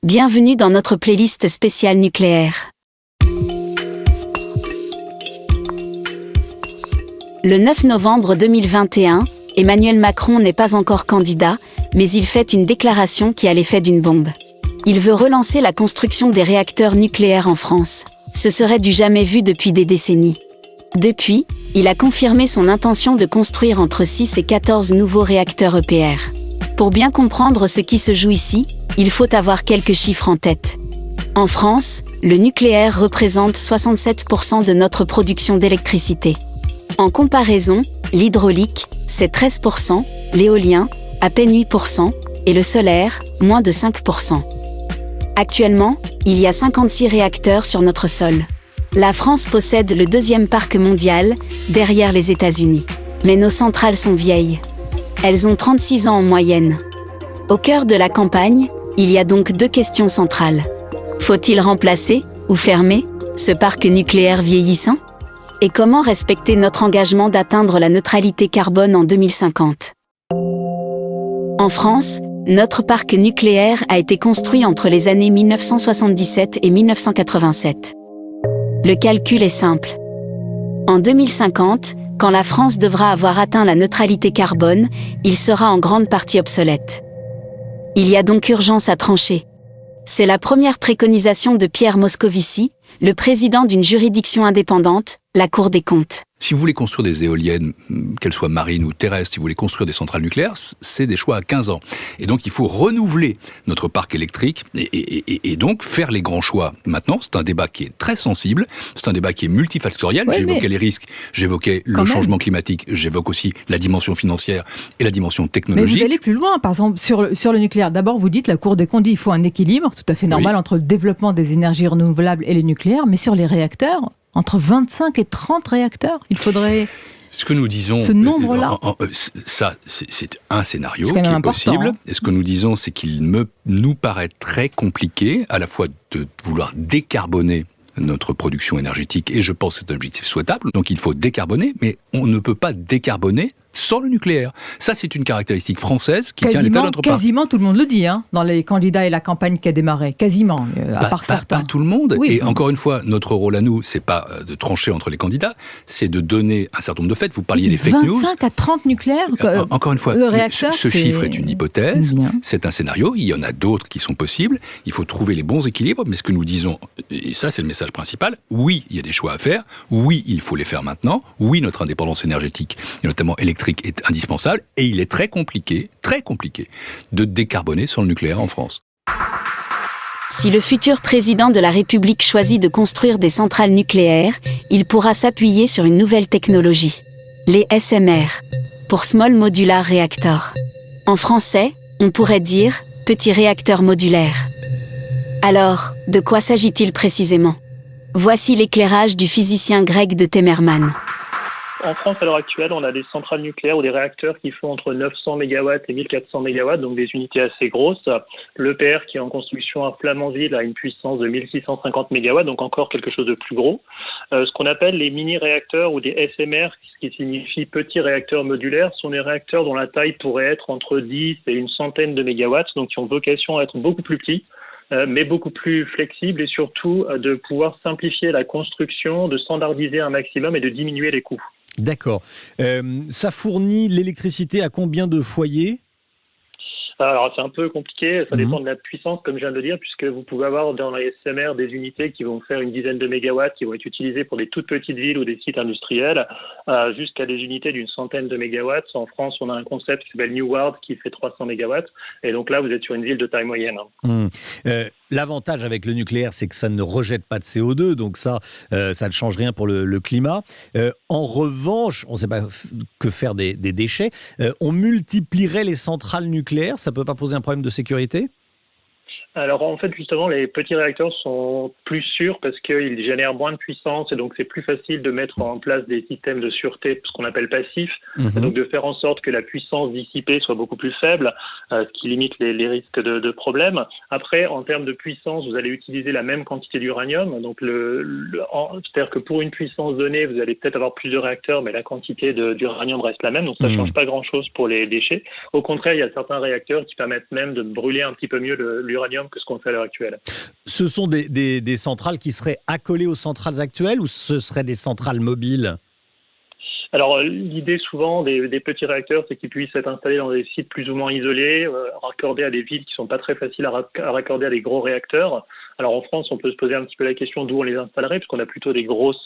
Bienvenue dans notre playlist spéciale nucléaire. Le 9 novembre 2021, Emmanuel Macron n'est pas encore candidat, mais il fait une déclaration qui a l'effet d'une bombe. Il veut relancer la construction des réacteurs nucléaires en France. Ce serait du jamais vu depuis des décennies. Depuis, il a confirmé son intention de construire entre 6 et 14 nouveaux réacteurs EPR. Pour bien comprendre ce qui se joue ici, il faut avoir quelques chiffres en tête. En France, le nucléaire représente 67% de notre production d'électricité. En comparaison, l'hydraulique, c'est 13%, l'éolien, à peine 8%, et le solaire, moins de 5%. Actuellement, il y a 56 réacteurs sur notre sol. La France possède le deuxième parc mondial, derrière les États-Unis. Mais nos centrales sont vieilles. Elles ont 36 ans en moyenne. Au cœur de la campagne, il y a donc deux questions centrales. Faut-il remplacer, ou fermer, ce parc nucléaire vieillissant ? Et comment respecter notre engagement d'atteindre la neutralité carbone en 2050 ? En France, notre parc nucléaire a été construit entre les années 1977 et 1987. Le calcul est simple. En 2050, quand la France devra avoir atteint la neutralité carbone, il sera en grande partie obsolète. Il y a donc urgence à trancher. C'est la première préconisation de Pierre Moscovici, le président d'une juridiction indépendante, la Cour des comptes. Si vous voulez construire des éoliennes, qu'elles soient marines ou terrestres, si vous voulez construire des centrales nucléaires, c'est des choix à 15 ans. Et donc, il faut renouveler notre parc électrique et donc faire les grands choix. Maintenant, c'est un débat qui est très sensible, c'est un débat qui est multifactoriel. Ouais, j'évoquais les risques, j'évoquais le changement climatique, j'évoque aussi la dimension financière et la dimension technologique. Mais vous allez plus loin, par exemple, sur le nucléaire. D'abord, vous dites, la Cour des comptes dit qu'il faut un équilibre tout à fait normal entre le développement des énergies renouvelables et le nucléaire, mais sur les réacteurs, entre 25 et 30 réacteurs, il faudrait... Ce que nous disons, ce nombre-là, ça, c'est un scénario qui est important, possible. Et ce que nous disons, c'est qu'il nous paraît très compliqué, à la fois de vouloir décarboner notre production énergétique, et je pense que c'est un objectif souhaitable. Donc il faut décarboner, mais on ne peut pas décarboner sans le nucléaire. Ça, c'est une caractéristique française qui tient à l'état de notre parc. Quasiment tout le monde le dit, dans les candidats et la campagne qui a démarré. Quasiment, à part certains. Pas tout le monde. Oui, et encore une fois, notre rôle à nous, c'est pas de trancher entre les candidats, c'est de donner un certain nombre de faits. Vous parliez des fake news. 25 à 30 nucléaires. Encore une fois, ce chiffre est une hypothèse, c'est un scénario, il y en a d'autres qui sont possibles, il faut trouver les bons équilibres, mais ce que nous disons, et ça c'est le message principal, oui, il y a des choix à faire, oui, il faut les faire maintenant, oui, notre indépendance énergétique, et notamment électrique, est indispensable, et il est très compliqué de décarboner sans le nucléaire en France. Si le futur président de la République choisit de construire des centrales nucléaires, il pourra s'appuyer sur une nouvelle technologie. Les SMR, pour Small Modular Reactor. En français, on pourrait dire « petit réacteur modulaire ». Alors, de quoi s'agit-il précisément ? Voici l'éclairage du physicien Greg de Temerman. En France, à l'heure actuelle, on a des centrales nucléaires ou des réacteurs qui font entre 900 MW et 1400 MW, donc des unités assez grosses. L'EPR, qui est en construction à Flamanville, a une puissance de 1650 MW, donc encore quelque chose de plus gros. Ce qu'on appelle les mini-réacteurs ou des SMR, ce qui signifie petits réacteurs modulaires, sont des réacteurs dont la taille pourrait être entre 10 et une centaine de mégawatts, donc qui ont vocation à être beaucoup plus petits, mais beaucoup plus flexibles et surtout de pouvoir simplifier la construction, de standardiser un maximum et de diminuer les coûts. D'accord. Ça fournit l'électricité à combien de foyers ? Alors c'est un peu compliqué, ça dépend de la puissance, comme je viens de le dire, puisque vous pouvez avoir dans les SMR des unités qui vont faire une dizaine de mégawatts, qui vont être utilisées pour des toutes petites villes ou des sites industriels, jusqu'à des unités d'une centaine de mégawatts. En France, on a un concept qui s'appelle New World qui fait 300 mégawatts, et donc là, vous êtes sur une ville de taille moyenne. L'avantage avec le nucléaire, c'est que ça ne rejette pas de CO2, donc ça ne change rien pour le climat. En revanche, on ne sait pas que faire des déchets. On multiplierait les centrales nucléaires, ça ne peut pas poser un problème de sécurité ? Alors en fait justement les petits réacteurs sont plus sûrs parce qu'ils génèrent moins de puissance et donc c'est plus facile de mettre en place des systèmes de sûreté, ce qu'on appelle passifs, et donc de faire en sorte que la puissance dissipée soit beaucoup plus faible, ce qui limite les risques de problèmes. Après en termes de puissance, vous allez utiliser la même quantité d'uranium, donc c'est-à-dire que pour une puissance donnée, vous allez peut-être avoir plus de réacteurs, mais la quantité d'uranium reste la même, donc ça ne change pas grand-chose pour les déchets. Au contraire, il y a certains réacteurs qui permettent même de brûler un petit peu mieux l'uranium d'uranium que ce qu'on fait à l'heure actuelle. Ce sont des centrales qui seraient accolées aux centrales actuelles ou ce seraient des centrales mobiles ? Alors, l'idée souvent des petits réacteurs, c'est qu'ils puissent être installés dans des sites plus ou moins isolés, raccordés à des villes qui sont pas très faciles à raccorder à des gros réacteurs. Alors, en France, on peut se poser un petit peu la question d'où on les installerait, parce qu'on a plutôt des grosses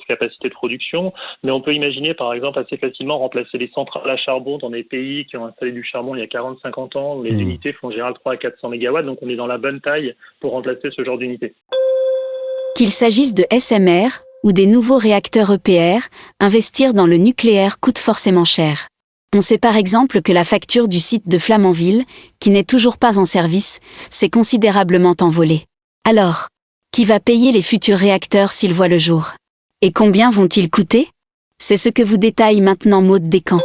capacités de production. Mais on peut imaginer, par exemple, assez facilement remplacer les centrales à charbon dans des pays qui ont installé du charbon il y a 40-50 ans, où les unités font en général 300 à 400 mégawatts. Donc, on est dans la bonne taille pour remplacer ce genre d'unité. Qu'il s'agisse de SMR ou des nouveaux réacteurs EPR, investir dans le nucléaire coûte forcément cher. On sait par exemple que la facture du site de Flamanville, qui n'est toujours pas en service, s'est considérablement envolée. Alors, qui va payer les futurs réacteurs s'ils voient le jour ? Et combien vont-ils coûter ? C'est ce que vous détaille maintenant Maude Descamps.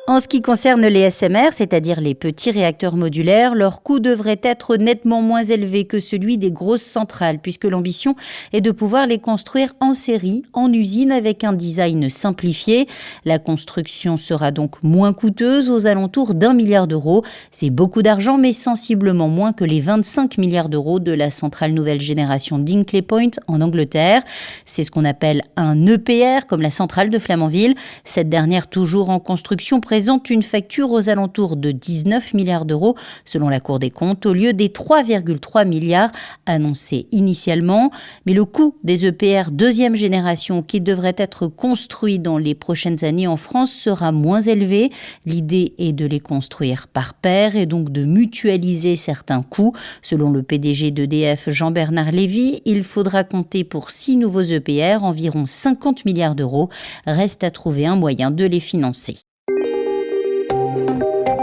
En ce qui concerne les SMR, c'est-à-dire les petits réacteurs modulaires, leur coût devrait être nettement moins élevé que celui des grosses centrales, puisque l'ambition est de pouvoir les construire en série, en usine, avec un design simplifié. La construction sera donc moins coûteuse, aux alentours d'1 milliard d'euros. C'est beaucoup d'argent, mais sensiblement moins que les 25 milliards d'euros de la centrale nouvelle génération d'Hinkley Point en Angleterre. C'est ce qu'on appelle un EPR, comme la centrale de Flamanville. Cette dernière, toujours en construction, présente une facture aux alentours de 19 milliards d'euros, selon la Cour des comptes, au lieu des 3,3 milliards annoncés initialement. Mais le coût des EPR deuxième génération qui devraient être construits dans les prochaines années en France sera moins élevé. L'idée est de les construire par paire et donc de mutualiser certains coûts. Selon le PDG d'EDF, Jean-Bernard Lévy, il faudra compter pour 6 nouveaux EPR environ 50 milliards d'euros. Reste à trouver un moyen de les financer.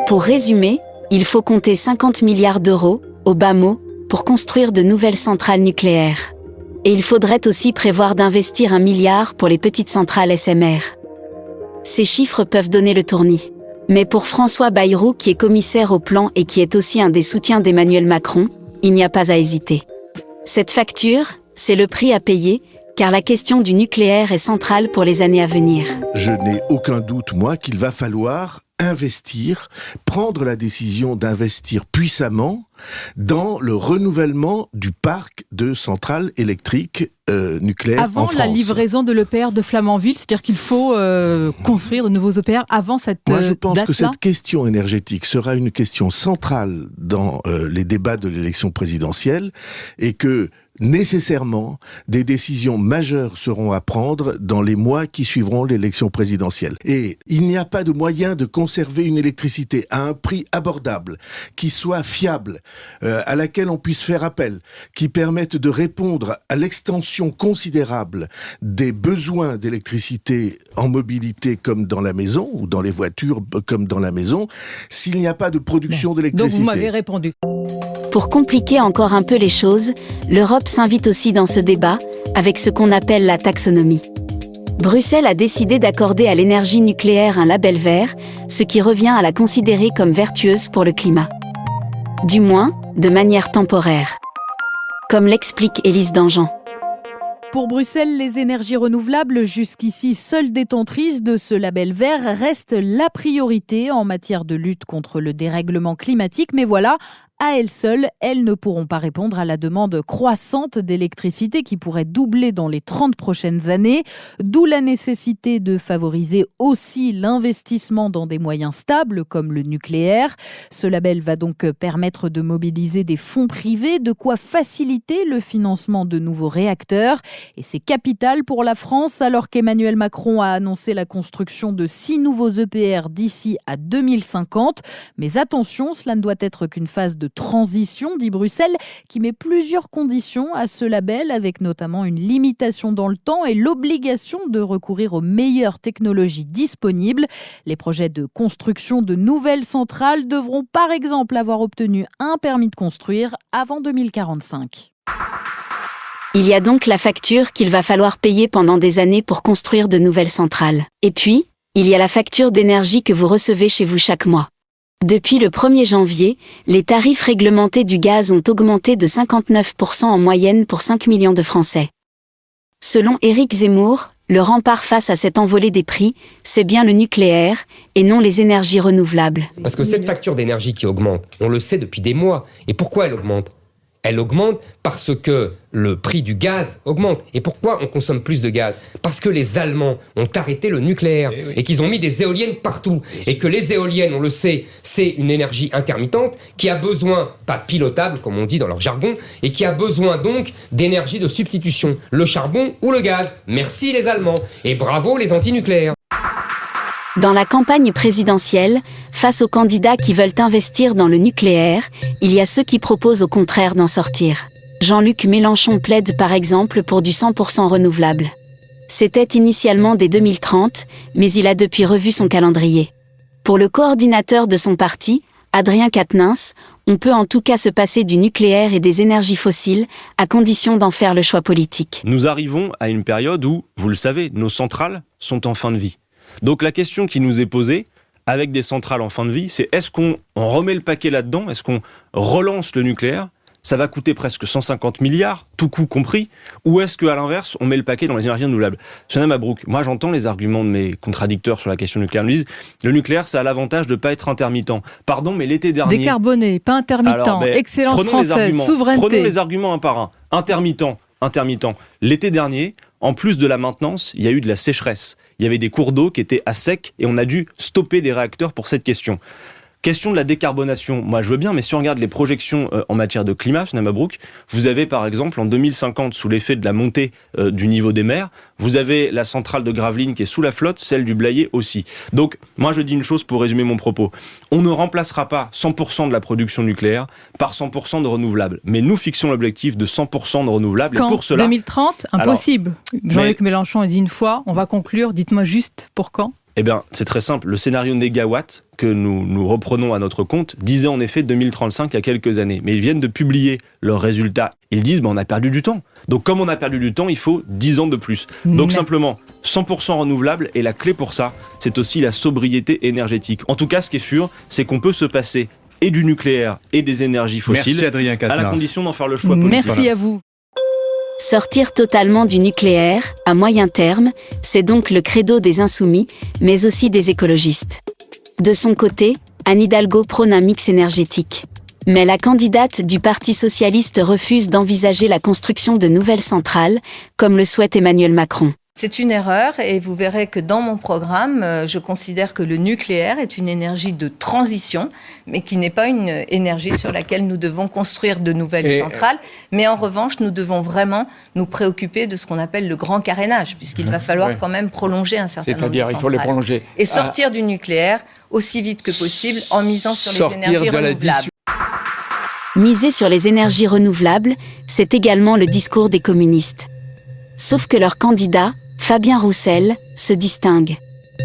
Pour résumer, il faut compter 50 milliards d'euros, au bas mot, pour construire de nouvelles centrales nucléaires. Et il faudrait aussi prévoir d'investir 1 milliard pour les petites centrales SMR. Ces chiffres peuvent donner le tournis. Mais pour François Bayrou, qui est commissaire au plan et qui est aussi un des soutiens d'Emmanuel Macron, il n'y a pas à hésiter. Cette facture, c'est le prix à payer, car la question du nucléaire est centrale pour les années à venir. Je n'ai aucun doute, moi, qu'il va falloir investir, prendre la décision d'investir puissamment dans le renouvellement du parc de centrales électriques nucléaires en France. Avant la livraison de l'EPR de Flamanville, c'est-à-dire qu'il faut construire de nouveaux EPR avant cette date-là. Moi, je pense que cette question énergétique sera une question centrale dans les débats de l'élection présidentielle et que nécessairement, des décisions majeures seront à prendre dans les mois qui suivront l'élection présidentielle. Et il n'y a pas de moyen de conserver une électricité à un prix abordable, qui soit fiable, à laquelle on puisse faire appel, qui permette de répondre à l'extension considérable des besoins d'électricité en mobilité comme dans la maison, ou dans les voitures comme dans la maison, s'il n'y a pas de production d'électricité. Donc vous m'avez répondu. Pour compliquer encore un peu les choses, l'Europe s'invite aussi dans ce débat, avec ce qu'on appelle la taxonomie. Bruxelles a décidé d'accorder à l'énergie nucléaire un label vert, ce qui revient à la considérer comme vertueuse pour le climat. Du moins, de manière temporaire. Comme l'explique Élise Dangean. Pour Bruxelles, les énergies renouvelables, jusqu'ici seules détentrices de ce label vert, restent la priorité en matière de lutte contre le dérèglement climatique. Mais voilà, à elles seules, elles ne pourront pas répondre à la demande croissante d'électricité qui pourrait doubler dans les 30 prochaines années. D'où la nécessité de favoriser aussi l'investissement dans des moyens stables comme le nucléaire. Ce label va donc permettre de mobiliser des fonds privés, de quoi faciliter le financement de nouveaux réacteurs. Et c'est capital pour la France alors qu'Emmanuel Macron a annoncé la construction de 6 nouveaux EPR d'ici à 2050. Mais attention, cela ne doit être qu'une phase de transition, dit Bruxelles, qui met plusieurs conditions à ce label, avec notamment une limitation dans le temps et l'obligation de recourir aux meilleures technologies disponibles. Les projets de construction de nouvelles centrales devront par exemple avoir obtenu un permis de construire avant 2045. Il y a donc la facture qu'il va falloir payer pendant des années pour construire de nouvelles centrales. Et puis, il y a la facture d'énergie que vous recevez chez vous chaque mois. Depuis le 1er janvier, les tarifs réglementés du gaz ont augmenté de 59% en moyenne pour 5 millions de Français. Selon Éric Zemmour, Le rempart face à cette envolée des prix, c'est bien le nucléaire et non les énergies renouvelables. Parce que cette facture d'énergie qui augmente, on le sait depuis des mois. Et pourquoi elle augmente ? Elle augmente parce que le prix du gaz augmente. Et pourquoi on consomme plus de gaz ? Parce que les Allemands ont arrêté le nucléaire et qu'ils ont mis des éoliennes partout. Et que les éoliennes, on le sait, c'est une énergie intermittente qui a besoin, pas pilotable comme on dit dans leur jargon, et qui a besoin donc d'énergie de substitution. Le charbon ou le gaz. Merci les Allemands. Et bravo les antinucléaires. Dans la campagne présidentielle, face aux candidats qui veulent investir dans le nucléaire, il y a ceux qui proposent au contraire d'en sortir. Jean-Luc Mélenchon plaide par exemple pour du 100% renouvelable. C'était initialement dès 2030, mais il a depuis revu son calendrier. Pour le coordinateur de son parti, Adrien Quatennens, on peut en tout cas se passer du nucléaire et des énergies fossiles, à condition d'en faire le choix politique. Nous arrivons à une période où, vous le savez, nos centrales sont en fin de vie. Donc la question qui nous est posée, avec des centrales en fin de vie, c'est est-ce qu'on remet le paquet là-dedans ? Est-ce qu'on relance le nucléaire ? Ça va coûter presque 150 milliards, tout coût compris. Ou est-ce qu'à l'inverse, on met le paquet dans les énergies renouvelables ? Sonia Mabrouk, moi j'entends les arguments de mes contradicteurs sur la question nucléaire. Ils me disent, le nucléaire, ça a l'avantage de ne pas être intermittent. Pardon, mais l'été dernier... Décarboné, pas intermittent, excellence française, souveraineté. Prenons les arguments un par un. Intermittent. L'été dernier, en plus de la maintenance, il y a eu de la sécheresse. Il y avait des cours d'eau qui étaient à sec et on a dû stopper des réacteurs pour cette question. Question de la décarbonation, moi je veux bien, mais si on regarde les projections en matière de climat, Sonia Mabrouk, vous avez par exemple en 2050, sous l'effet de la montée du niveau des mers, vous avez la centrale de Gravelines qui est sous la flotte, celle du Blayais aussi. Donc moi je dis une chose pour résumer mon propos, on ne remplacera pas 100% de la production nucléaire par 100% de renouvelables, mais nous fixons l'objectif de 100% de renouvelables. Quand ? Et pour cela, 2030 ? Impossible. Jean-Luc Mélenchon a dit une fois, on va conclure, dites-moi juste pour quand ? Eh bien, c'est très simple. Le scénario négawatt que nous reprenons à notre compte disait en effet 2035 il y a quelques années. Mais ils viennent de publier leurs résultats. Ils disent on a perdu du temps. Donc comme on a perdu du temps, il faut 10 ans de plus. Donc simplement, 100% renouvelable. Et la clé pour ça, c'est aussi la sobriété énergétique. En tout cas, ce qui est sûr, c'est qu'on peut se passer et du nucléaire et des énergies fossiles. Merci Adrien Quatennens. À la condition d'en faire le choix politique. Merci à vous. Sortir totalement du nucléaire, à moyen terme, c'est donc le credo des insoumis, mais aussi des écologistes. De son côté, Anne Hidalgo prône un mix énergétique. Mais la candidate du Parti socialiste refuse d'envisager la construction de nouvelles centrales, comme le souhaite Emmanuel Macron. C'est une erreur et vous verrez que dans mon programme, je considère que le nucléaire est une énergie de transition, mais qui n'est pas une énergie sur laquelle nous devons construire de nouvelles centrales. Mais en revanche, nous devons vraiment nous préoccuper de ce qu'on appelle le grand carénage, puisqu'il va falloir quand même prolonger un certain nombre de centrales. C'est-à-dire, il faut les prolonger. Et sortir du nucléaire aussi vite que possible en misant sur les énergies renouvelables. Miser sur les énergies renouvelables, c'est également le discours des communistes. Sauf que leur candidat, Fabien Roussel, se distingue.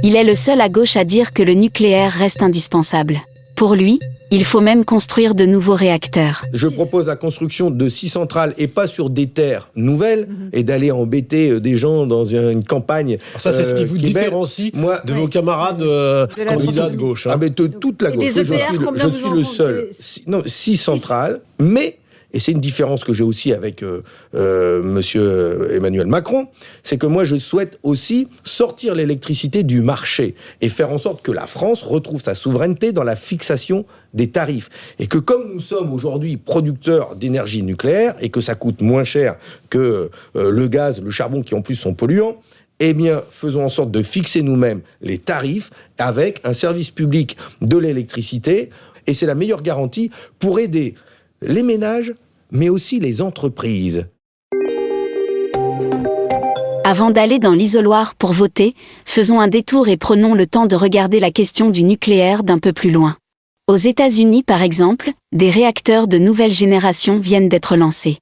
Il est le seul à gauche à dire que le nucléaire reste indispensable. Pour lui, il faut même construire de nouveaux réacteurs. Je propose la construction de 6 centrales et pas sur des terres nouvelles et d'aller embêter des gens dans une campagne. Alors ça, c'est ce qui vous différencie de vos camarades candidats de gauche. Ah, mais de toute la gauche. Je suis le seul. 6 centrales, mais... Et c'est une différence que j'ai aussi avec monsieur Emmanuel Macron, c'est que moi je souhaite aussi sortir l'électricité du marché et faire en sorte que la France retrouve sa souveraineté dans la fixation des tarifs. Et que comme nous sommes aujourd'hui producteurs d'énergie nucléaire et que ça coûte moins cher que le gaz, le charbon qui en plus sont polluants, eh bien, faisons en sorte de fixer nous-mêmes les tarifs avec un service public de l'électricité. Et c'est la meilleure garantie pour aider les ménages, mais aussi les entreprises. Avant d'aller dans l'isoloir pour voter, faisons un détour et prenons le temps de regarder la question du nucléaire d'un peu plus loin. Aux États-Unis, par exemple, des réacteurs de nouvelle génération viennent d'être lancés.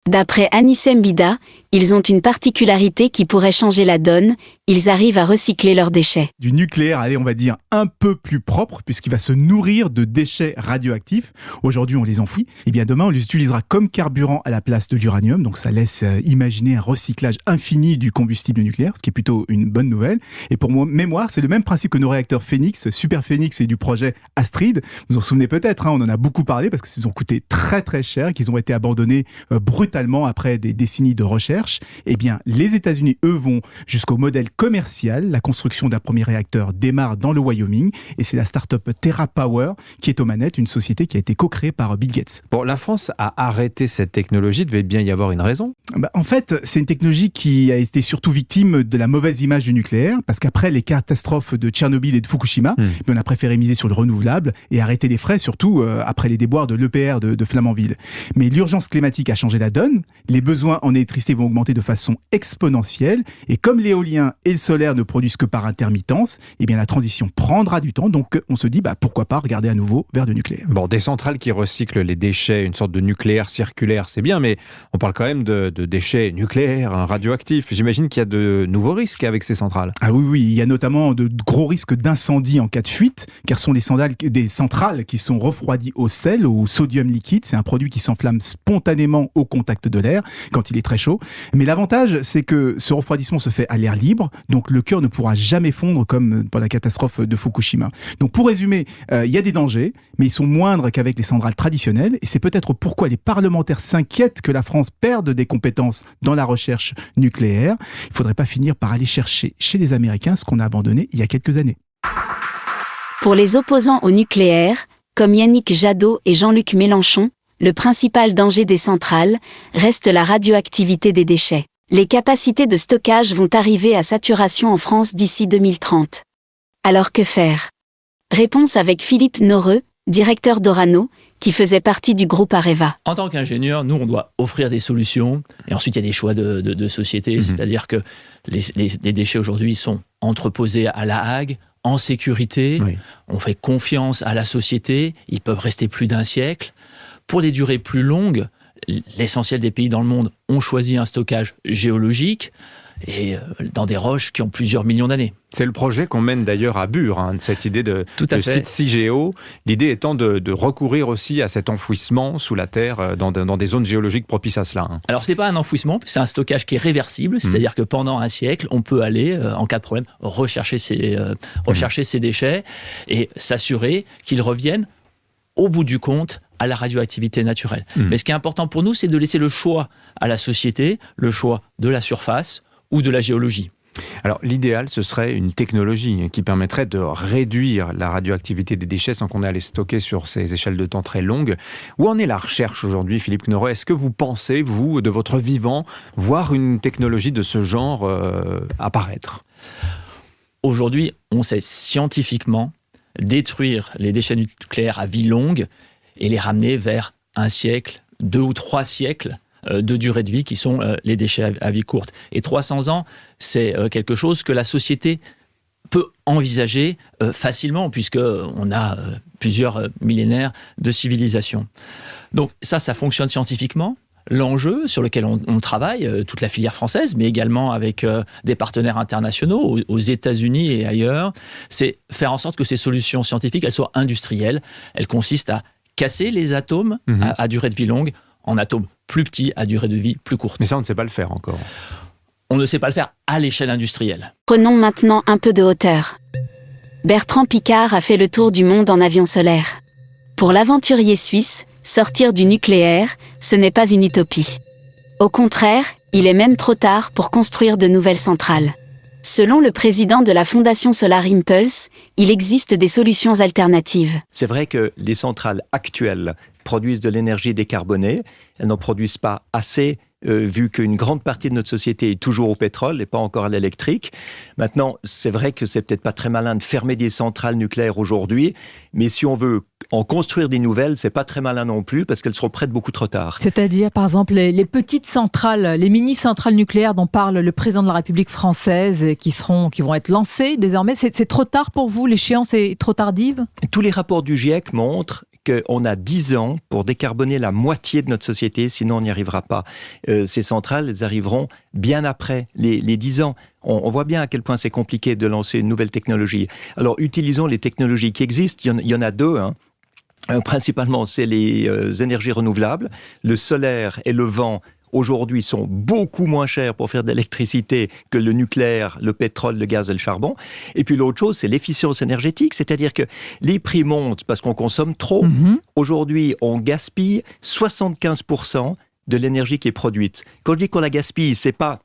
D'après Anis Mbida, ils ont une particularité qui pourrait changer la donne, ils arrivent à recycler leurs déchets. Du nucléaire, allez, on va dire un peu plus propre, puisqu'il va se nourrir de déchets radioactifs. Aujourd'hui, on les enfouit. Et bien demain, on les utilisera comme carburant à la place de l'uranium. Donc ça laisse imaginer un recyclage infini du combustible nucléaire, ce qui est plutôt une bonne nouvelle. Et pour mémoire, c'est le même principe que nos réacteurs Phénix, Super Phénix et du projet Astrid. Vous en souvenez peut-être, on en a beaucoup parlé parce qu'ils ont coûté très très cher et qu'ils ont été abandonnés brutalement après des décennies de recherche. recherche. Eh bien, les États-Unis, eux, vont jusqu'au modèle commercial. La construction d'un premier réacteur démarre dans le Wyoming et c'est la start-up TerraPower qui est aux manettes, une société qui a été co-créée par Bill Gates. Bon, la France a arrêté cette technologie, devait bien y avoir une raison. En fait, c'est une technologie qui a été surtout victime de la mauvaise image du nucléaire, parce qu'après les catastrophes de Tchernobyl et de Fukushima, on a préféré miser sur le renouvelable et arrêter les frais, surtout après les déboires de l'EPR de Flamanville. Mais l'urgence climatique a changé la donne, les besoins en électricité vont augmenter de façon exponentielle, et comme l'éolien et le solaire ne produisent que par intermittence, eh bien la transition prendra du temps, donc on se dit pourquoi pas regarder à nouveau vers le nucléaire. Bon, des centrales qui recyclent les déchets, une sorte de nucléaire circulaire, c'est bien, mais on parle quand même de déchets nucléaires, radioactifs. J'imagine qu'il y a de nouveaux risques avec ces centrales. Ah oui, il y a notamment de gros risques d'incendie en cas de fuite, car ce sont des centrales qui sont refroidies au sel, au sodium liquide. C'est un produit qui s'enflamme spontanément au contact de l'air quand il est très chaud. Mais l'avantage, c'est que ce refroidissement se fait à l'air libre, donc le cœur ne pourra jamais fondre comme pour la catastrophe de Fukushima. Donc pour résumer, il y a des dangers, mais ils sont moindres qu'avec les centrales traditionnelles, et c'est peut-être pourquoi les parlementaires s'inquiètent que la France perde des compétences dans la recherche nucléaire. Il ne faudrait pas finir par aller chercher chez les Américains ce qu'on a abandonné il y a quelques années. Pour les opposants au nucléaire, comme Yannick Jadot et Jean-Luc Mélenchon, le principal danger des centrales reste la radioactivité des déchets. Les capacités de stockage vont arriver à saturation en France d'ici 2030. Alors que faire ? Réponse avec Philippe Noreux, directeur d'Orano, qui faisait partie du groupe Areva. En tant qu'ingénieur, nous, on doit offrir des solutions. Et ensuite, il y a des choix de société. C'est-à-dire que les déchets aujourd'hui sont entreposés à La Hague, en sécurité. Oui. On fait confiance à la société. Ils peuvent rester plus d'1 siècle. Pour des durées plus longues, l'essentiel des pays dans le monde ont choisi un stockage géologique et dans des roches qui ont plusieurs millions d'années. C'est le projet qu'on mène d'ailleurs à Bure, cette idée de site CIGEO, l'idée étant de recourir aussi à cet enfouissement sous la terre dans des zones géologiques propices à cela. Alors c'est pas un enfouissement, c'est un stockage qui est réversible, c'est-à-dire que pendant 1 siècle, on peut aller, en cas de problème, rechercher ces déchets et s'assurer qu'ils reviennent au bout du compte à la radioactivité naturelle. Mais ce qui est important pour nous, c'est de laisser le choix à la société, le choix de la surface ou de la géologie. Alors l'idéal, ce serait une technologie qui permettrait de réduire la radioactivité des déchets sans qu'on ait à les stocker sur ces échelles de temps très longues. Où en est la recherche aujourd'hui, Philippe Noreux ? Est-ce que vous pensez, vous, de votre vivant, voir une technologie de ce genre apparaître ? Aujourd'hui, on sait scientifiquement détruire les déchets nucléaires à vie longue et les ramener vers 1 siècle, 2 ou 3 siècles de durée de vie qui sont les déchets à vie courte. Et 300 ans, c'est quelque chose que la société peut envisager facilement puisqu'on a plusieurs millénaires de civilisation. Donc ça fonctionne scientifiquement. L'enjeu sur lequel on travaille, toute la filière française, mais également avec des partenaires internationaux aux États-Unis et ailleurs, c'est faire en sorte que ces solutions scientifiques, elles soient industrielles. Elles consistent à casser les atomes à durée de vie longue en atomes plus petits à durée de vie plus courte. Mais ça, on ne sait pas le faire encore. On ne sait pas le faire à l'échelle industrielle. Prenons maintenant un peu de hauteur. Bertrand Piccard a fait le tour du monde en avion solaire. Pour l'aventurier suisse, sortir du nucléaire, ce n'est pas une utopie. Au contraire, il est même trop tard pour construire de nouvelles centrales. Selon le président de la Fondation Solar Impulse, il existe des solutions alternatives. C'est vrai que les centrales actuelles produisent de l'énergie décarbonée. Elles n'en produisent pas assez, vu qu'une grande partie de notre société est toujours au pétrole et pas encore à l'électrique. Maintenant, c'est vrai que c'est peut-être pas très malin de fermer des centrales nucléaires aujourd'hui, mais si on veut en construire des nouvelles, c'est pas très malin non plus, parce qu'elles seront prêtes beaucoup trop tard. C'est-à-dire, par exemple, les petites centrales, les mini-centrales nucléaires dont parle le président de la République française, et qui vont être lancées désormais, c'est trop tard pour vous? L'échéance est trop tardive? Tous les rapports du GIEC montrent qu'on a 10 ans pour décarboner la moitié de notre société, sinon on n'y arrivera pas. Ces centrales, elles arriveront bien après les 10 ans. On voit bien à quel point c'est compliqué de lancer une nouvelle technologie. Alors, utilisons les technologies qui existent. Il y en a 2, principalement, c'est les énergies renouvelables. Le solaire et le vent, aujourd'hui, sont beaucoup moins chers pour faire de l'électricité que le nucléaire, le pétrole, le gaz et le charbon. Et puis l'autre chose, c'est l'efficience énergétique, c'est-à-dire que les prix montent parce qu'on consomme trop. Aujourd'hui, on gaspille 75% de l'énergie qui est produite. Quand je dis qu'on la gaspille, c'est pas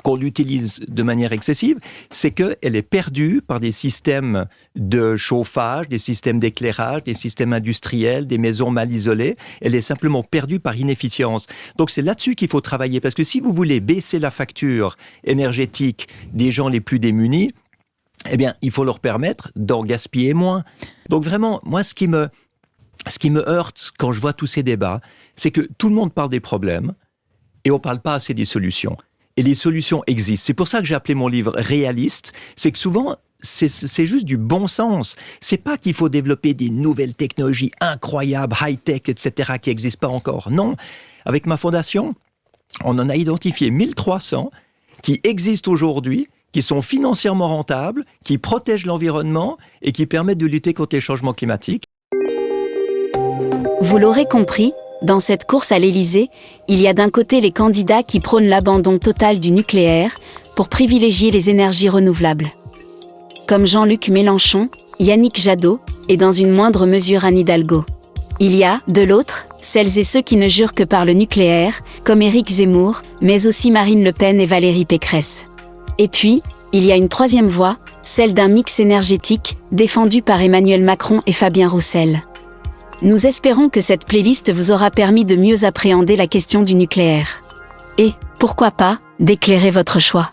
qu'on l'utilise de manière excessive, c'est qu'elle est perdue par des systèmes de chauffage, des systèmes d'éclairage, des systèmes industriels, des maisons mal isolées. Elle est simplement perdue par inefficience. Donc c'est là-dessus qu'il faut travailler, parce que si vous voulez baisser la facture énergétique des gens les plus démunis, eh bien, il faut leur permettre d'en gaspiller moins. Donc vraiment, moi, ce qui me heurte quand je vois tous ces débats, c'est que tout le monde parle des problèmes et on ne parle pas assez des solutions. Et les solutions existent. C'est pour ça que j'ai appelé mon livre réaliste. C'est que souvent, c'est juste du bon sens. C'est pas qu'il faut développer des nouvelles technologies incroyables, high-tech, etc., qui n'existent pas encore. Non. Avec ma fondation, on en a identifié 1300 qui existent aujourd'hui, qui sont financièrement rentables, qui protègent l'environnement et qui permettent de lutter contre les changements climatiques. Vous l'aurez compris, dans cette course à l'Élysée, il y a d'un côté les candidats qui prônent l'abandon total du nucléaire pour privilégier les énergies renouvelables. Comme Jean-Luc Mélenchon, Yannick Jadot et dans une moindre mesure Anne Hidalgo. Il y a, de l'autre, celles et ceux qui ne jurent que par le nucléaire, comme Éric Zemmour, mais aussi Marine Le Pen et Valérie Pécresse. Et puis, il y a une troisième voie, celle d'un mix énergétique, défendu par Emmanuel Macron et Fabien Roussel. Nous espérons que cette playlist vous aura permis de mieux appréhender la question du nucléaire. Et, pourquoi pas, d'éclairer votre choix.